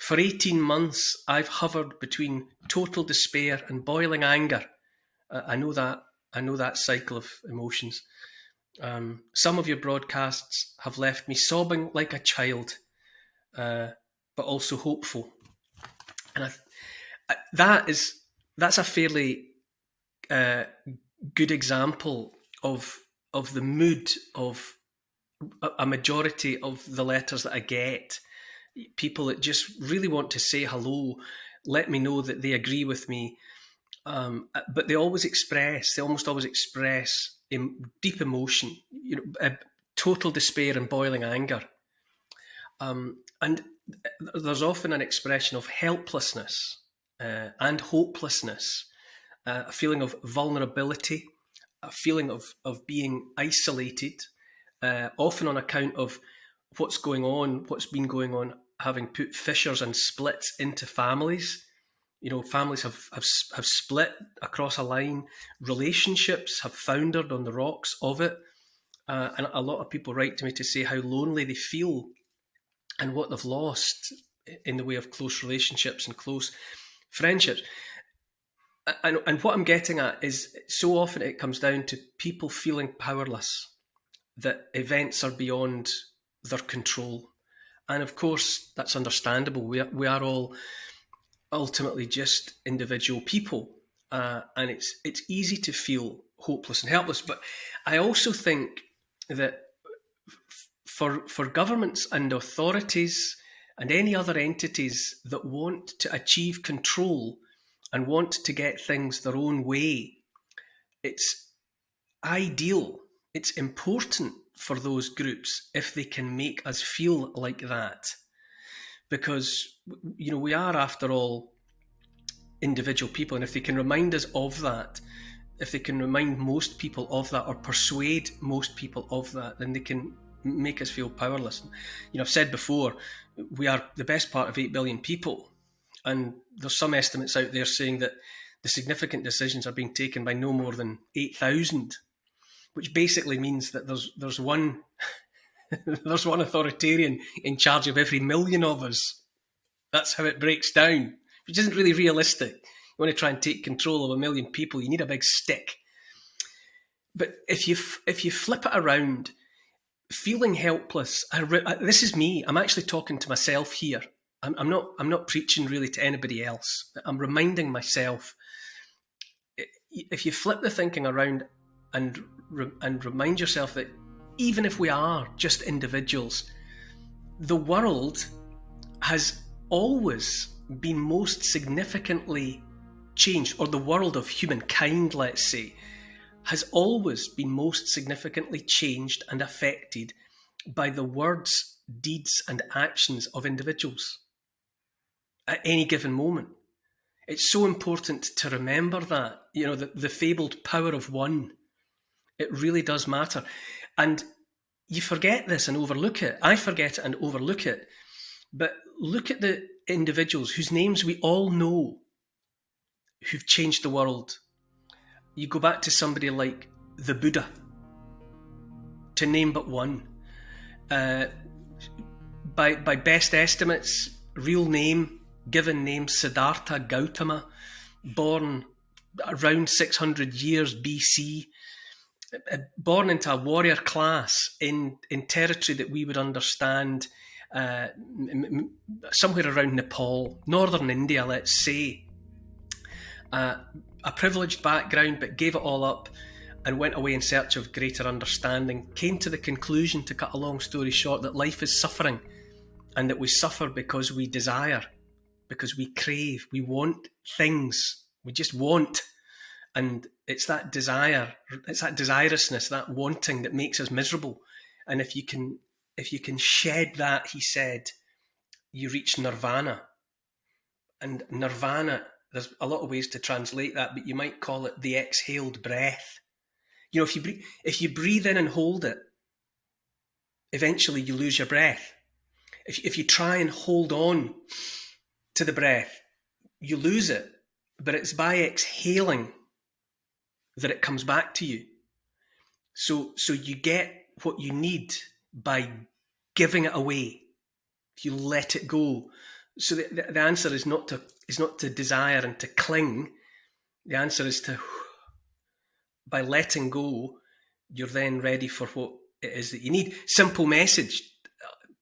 For 18 months, I've hovered between total despair and boiling anger. I know that. I know that cycle of emotions. Some of your broadcasts have left me sobbing like a child, but also hopeful. And that's a fairly good example of the mood of a majority of the letters that I get. People that just really want to say hello, let me know that they agree with me, but they almost always express deep emotion, total despair and boiling anger, and there's often an expression of helplessness and hopelessness, a feeling of vulnerability, a feeling of being isolated, often on account of what's been going on, having put fissures and splits into families. Families have split across a line. Relationships have foundered on the rocks of it. And a lot of people write to me to say how lonely they feel and what they've lost in the way of close relationships and close friendships. And what I'm getting at is, so often it comes down to people feeling powerless, that events are beyond their control. And of course, that's understandable. We are all ultimately just individual people, and it's easy to feel hopeless and helpless. But I also think that for governments and authorities and any other entities that want to achieve control and want to get things their own way, it's ideal, it's important for those groups if they can make us feel like that. Because, we are, after all, individual people. And if they can remind us of that, if they can remind most people of that, or persuade most people of that, then they can make us feel powerless. I've said before, we are the best part of 8 billion people. And there's some estimates out there saying that the significant decisions are being taken by no more than 8,000, which basically means that there's one there's one authoritarian in charge of every million of us. That's how it breaks down, which isn't really realistic. You want to try and take control of 1 million people, you need a big stick. But if you flip it around, feeling helpless, this is me. I'm actually talking to myself here. I'm not preaching really to anybody else. I'm reminding myself. If you flip the thinking around and remind yourself that even if we are just individuals, the world has always been most significantly changed, or the world of humankind, let's say, has always been most significantly changed and affected by the words, deeds, and actions of individuals at any given moment. It's so important to remember that, the fabled power of one. It really does matter. And you forget this and overlook it. I forget it and overlook it. But look at the individuals whose names we all know who've changed the world. You go back to somebody like the Buddha, to name but one. By best estimates, given name Siddhartha Gautama, born around 600 years BC, born into a warrior class in territory that we would understand somewhere around Nepal, northern India, let's say. A privileged background, but gave it all up and went away in search of greater understanding. Came to the conclusion, to cut a long story short, that life is suffering, and that we suffer because we desire, because we crave, we want things. We just want. And it's that desire, it's that desirousness, that wanting that makes us miserable. And if you can shed that, he said, you reach nirvana. And nirvana, there's a lot of ways to translate that, but you might call it the exhaled breath. If you breathe in and hold it, eventually you lose your breath. If you try and hold on to the breath, you lose it. But it's by exhaling that it comes back to you. So you get what you need by giving it away. If you let it go, So the answer is not to desire and to cling. The answer is to, by letting go, you're then ready for what it is that you need. Simple message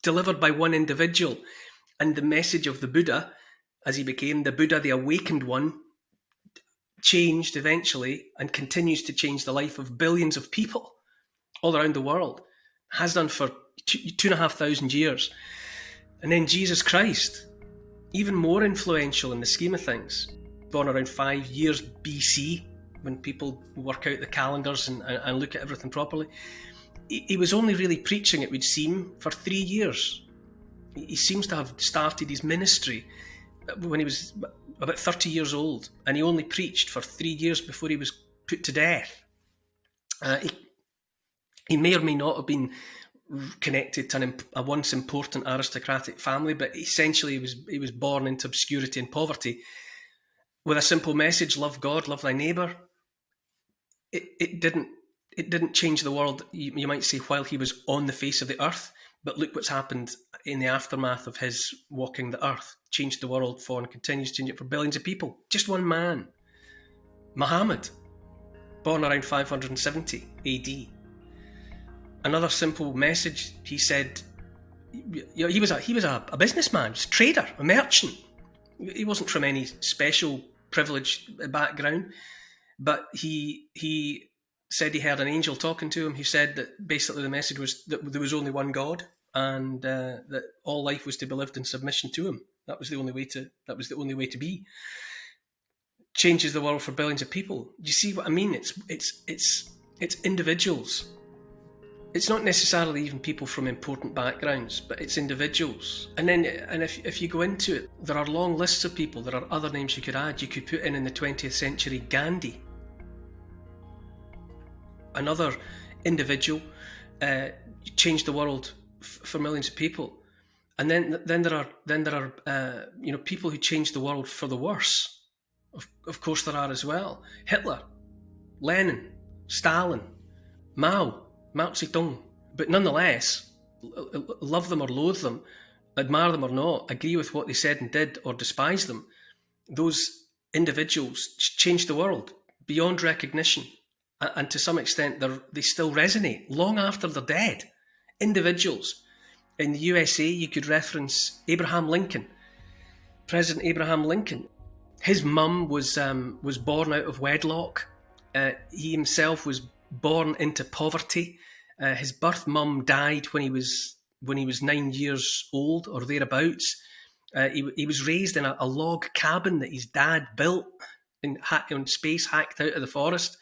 delivered by one individual. And the message of the Buddha, as he became the Buddha, the awakened one, changed eventually and continues to change the life of billions of people all around the world. Has done for 2,500 years. And then Jesus Christ, even more influential in the scheme of things, born around 5 years BC, when people work out the calendars and look at everything properly. He was only really preaching, it would seem, for 3 years. He seems to have started his ministry when he was about 30 years old, and he only preached for 3 years before he was put to death. He may or may not have been connected to a once important aristocratic family, but essentially he was born into obscurity and poverty with a simple message: love God, love thy neighbour. It didn't change the world, you might say, while he was on the face of the earth, but look what's happened in the aftermath of his walking the earth. Changed the world for, and continues to change it for, billions of people. Just one man, Mohammad, born around 570 AD. Another simple message. He said, he was a businessman, a trader, a merchant. He wasn't from any special privileged background, but he said he heard an angel talking to him who said that basically the message was that there was only one God, and that all life was to be lived in submission to him. That was the only way to be. Changes the world for billions of people. Do you see what I mean? It's individuals. It's not necessarily even people from important backgrounds, but it's individuals. And if you go into it, there are long lists of people. There are other names you could add. You could put in the 20th century Gandhi, another individual, changed the world for millions of people. And then there are people who changed the world for the worse. Of course there are as well. Hitler, Lenin, Stalin, Mao Zedong. But nonetheless, love them or loathe them, admire them or not, agree with what they said and did or despise them, those individuals changed the world beyond recognition. And to some extent, they still resonate long after they're dead. Individuals. In the USA, you could reference Abraham Lincoln, President Abraham Lincoln. His mum was born out of wedlock. He himself was born into poverty. His birth mum died when he was 9 years old or thereabouts. He was raised in a log cabin that his dad built in space, hacked out of the forest.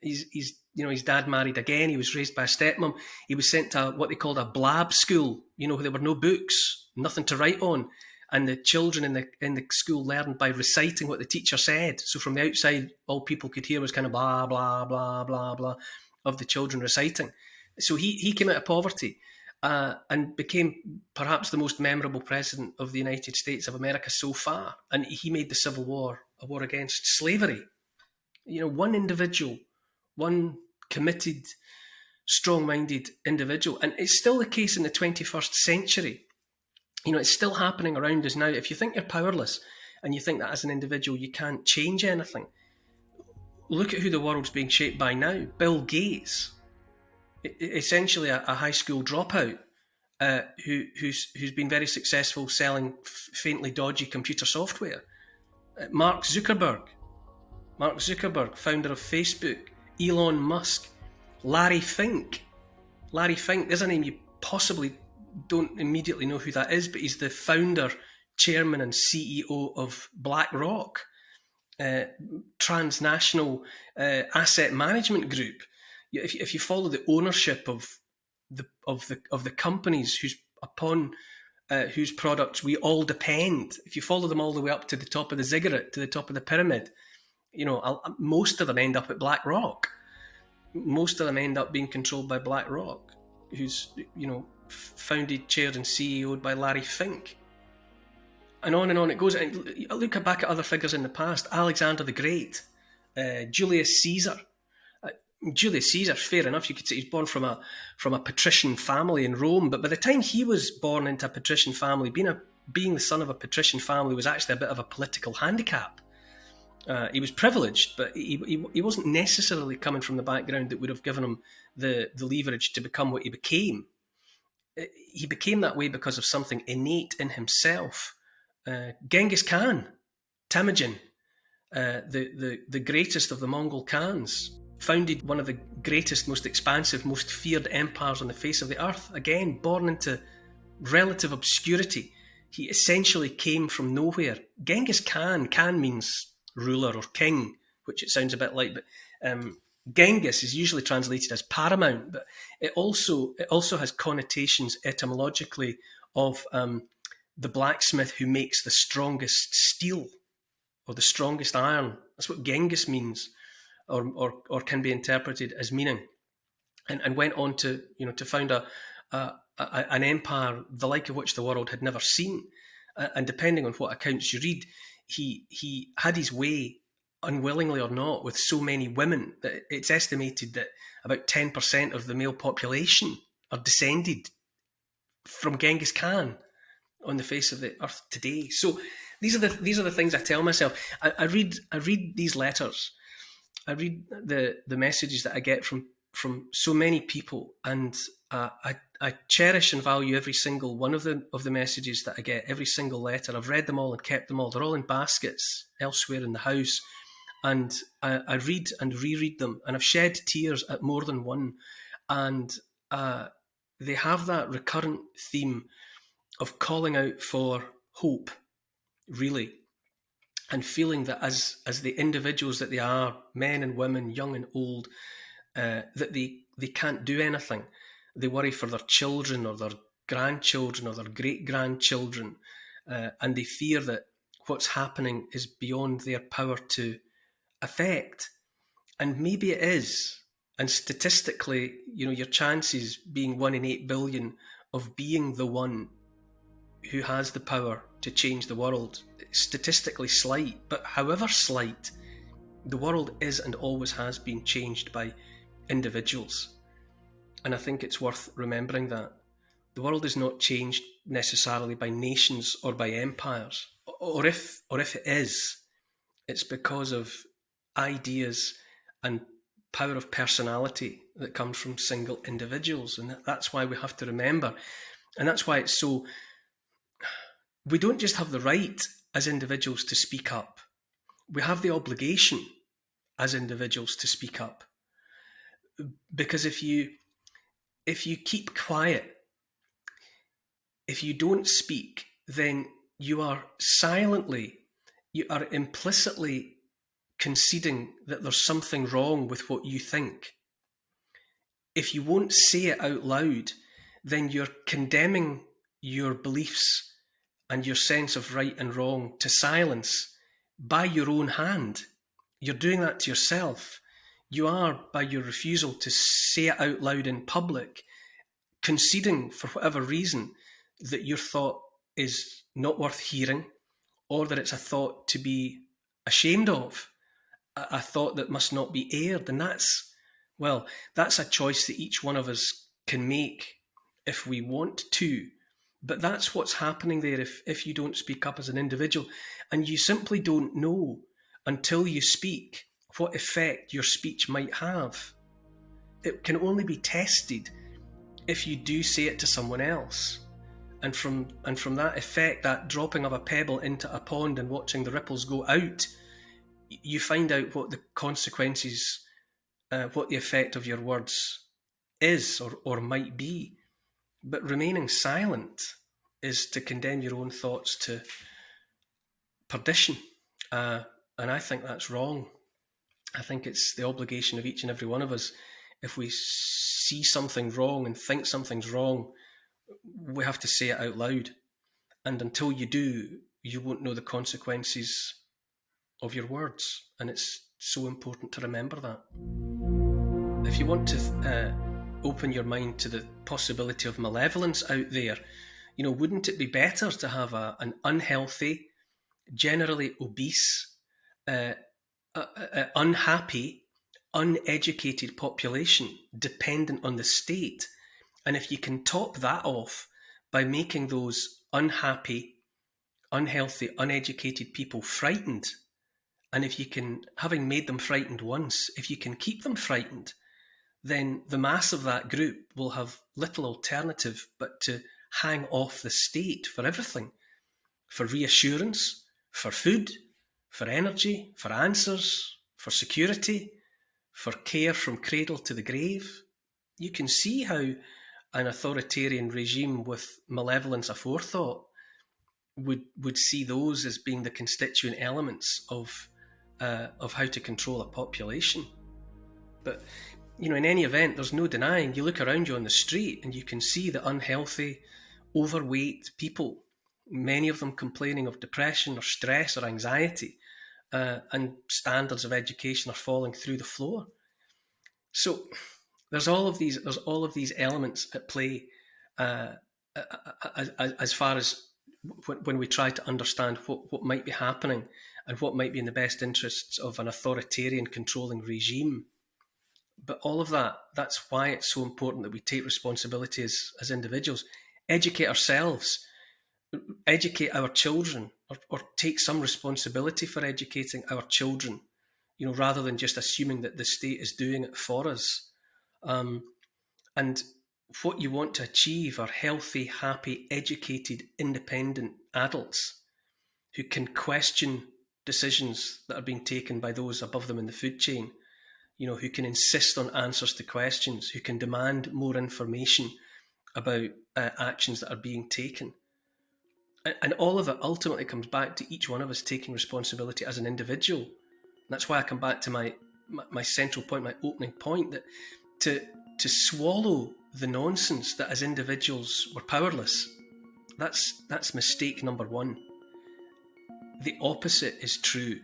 His dad married again. He was raised by a stepmom. He was sent to what they called a blab school. There were no books, nothing to write on, and the children in the school learned by reciting what the teacher said. So from the outside, all people could hear was kind of blah blah blah blah blah of the children reciting. So he came out of poverty and became perhaps the most memorable president of the United States of America so far. And he made the Civil War a war against slavery. One individual, one committed, strong-minded individual. And it's still the case in the 21st century. It's still happening around us now. If you think you're powerless and you think that as an individual you can't change anything, look at who the world's being shaped by now. Bill Gates, essentially a high school dropout, who's been very successful selling faintly dodgy computer software. Mark Zuckerberg, founder of Facebook. Elon Musk. Larry Fink. There's a name you possibly don't immediately know who that is, but he's the founder, chairman and CEO of BlackRock, transnational asset management group. If you follow the ownership of the companies whose products we all depend, if you follow them all the way up to the top of the ziggurat, to the top of the pyramid, most of them end up at BlackRock. Most of them end up being controlled by BlackRock, who's founded, chaired and CEO'd by Larry Fink. And on it goes. And look back at other figures in the past: Alexander the Great, Julius Caesar. Julius Caesar, fair enough, you could say he's born from a patrician family in Rome, but by the time he was born into a patrician family, being the son of a patrician family was actually a bit of a political handicap. He was privileged, but he wasn't necessarily coming from the background that would have given him the leverage to become what he became. He became that way because of something innate in himself. Genghis Khan, Temujin, the greatest of the Mongol Khans, founded one of the greatest, most expansive, most feared empires on the face of the earth. Again, born into relative obscurity. He essentially came from nowhere. Genghis Khan means ruler or king, which it sounds a bit like, but Genghis is usually translated as paramount, but it also has connotations etymologically of the blacksmith who makes the strongest steel or the strongest iron. That's what Genghis means, or can be interpreted as meaning, and went on to found an empire the like of which the world had never seen. And depending on what accounts you read, he had his way, unwillingly or not, with so many women that it's estimated that about 10% of the male population are descended from Genghis Khan on the face of the earth today. So these are the things I tell myself. I read these letters. I read the messages that I get from so many people, and I cherish and value every single one of the messages that I get, every single letter. I've read them all and kept them all. They're all in baskets elsewhere in the house, and I read and reread them, and I've shed tears at more than one. And they have that recurrent theme of calling out for hope, really, and feeling that as the individuals that they are, men and women, young and old, that they can't do anything. They worry for their children or their grandchildren or their great-grandchildren, and they fear that what's happening is beyond their power to affect. And maybe it is. And statistically, your chances, being 1 in 8 billion, of being the one who has the power to change the world, statistically slight. But however slight, the world is and always has been changed by individuals. And I think it's worth remembering that. The world is not changed necessarily by nations or by empires. Or if it is, it's because of ideas and power of personality that comes from single individuals. And that's why we have to remember. And that's why it's so... We don't just have the right as individuals to speak up. We have the obligation as individuals to speak up. Because if you keep quiet, if you don't speak, then you are implicitly conceding that there's something wrong with what you think. If you won't say it out loud, then you're condemning your beliefs and your sense of right and wrong to silence by your own hand. You're doing that to yourself. You are, by your refusal to say it out loud in public, conceding for whatever reason that your thought is not worth hearing, or that it's a thought to be ashamed of, a thought that must not be aired. And that's a choice that each one of us can make if we want to. But that's what's happening there if you don't speak up as an individual. And you simply don't know until you speak what effect your speech might have. It can only be tested if you do say it to someone else. And from that effect, that dropping of a pebble into a pond and watching the ripples go out, you find out what the consequences, what the effect of your words is or might be. But remaining silent is to condemn your own thoughts to perdition. And I think that's wrong. I think it's the obligation of each and every one of us. If we see something wrong and think something's wrong, we have to say it out loud. And until you do, you won't know the consequences of your words. And it's so important to remember that. If you want to open your mind to the possibility of malevolence out there, wouldn't it be better to have an unhealthy, generally obese, unhappy, uneducated population dependent on the state. And if you can top that off by making those unhappy, unhealthy, uneducated people frightened, and if you can, having made them frightened once, if you can keep them frightened, then the mass of that group will have little alternative but to hang off the state for everything, for reassurance, for food, for energy, for answers, for security, for care from cradle to the grave. You can see how an authoritarian regime with malevolence aforethought would see those as being the constituent elements of how to control a population. But in any event, there's no denying. You look around you on the street and you can see the unhealthy, overweight people, many of them complaining of depression or stress or anxiety, and standards of education are falling through the floor. So there's all of these elements at play as far as when we try to understand what might be happening and what might be in the best interests of an authoritarian controlling regime. But all of that's why it's so important that we take responsibility as individuals, educate ourselves, educate our children, or take some responsibility for educating our children, rather than just assuming that the state is doing it for us. And what you want to achieve are healthy, happy, educated, independent adults who can question decisions that are being taken by those above them in the food chain, who can insist on answers to questions, who can demand more information about actions that are being taken. And all of it ultimately comes back to each one of us taking responsibility as an individual. And that's why I come back to my central point, my opening point, that to swallow the nonsense that as individuals we're powerless, that's mistake number one. The opposite is true.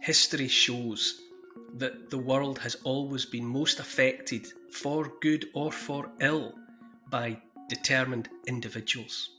History shows that the world has always been most affected, for good or for ill, by determined individuals.